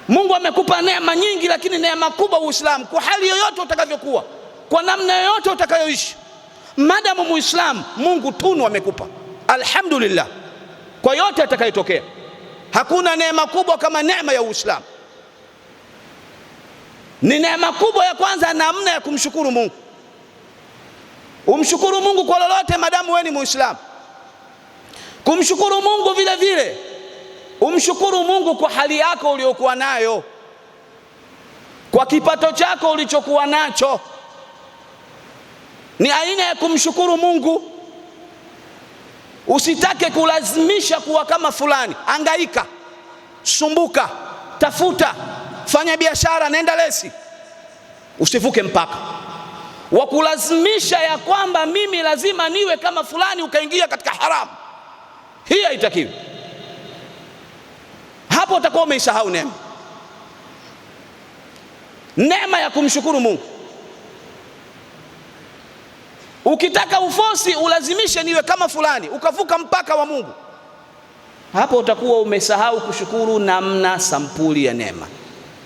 Mungu amekupa neema nyingi, lakini neema kubwa Uislamu. Kwa hali yoyote utakavyokuwa, kwa namna yoyote utakayoishi, madamu Muislamu, Mungu tunu amekupa. Alhamdulillah kwa yote atakayotokea. Hakuna neema kubwa kama neema ya Uislamu. Ni neema kubwa ya kwanza, namna ya kumshukuru Mungu. Umshukuru Mungu kwa lolote madamu wewe ni Muislamu. Kumshukuru Mungu vile vile, umshukuru Mungu kwa hali yako uliyokuwa nayo, kwa kipato chako ulichokuwa nacho. Ni aina ya kumshukuru Mungu. Usitake kulazimisha kuwa kama fulani. Angaika, sumbuka, tafuta, fanya biashara, nenda lesi. Usivuke mpaka wa kulazimisha ya kwamba mimi lazima niwe kama fulani, ukaingia katika haramu. Hii haitakiwi. Hapo utakuwa umeisahau neema ya kumshukuru Mungu. Ukitaka ufosi ulazimishe niwe kama fulani, ukavuka mpaka wa Mungu, hapo utakuwa umesahau kushukuru namna sampuli ya neema.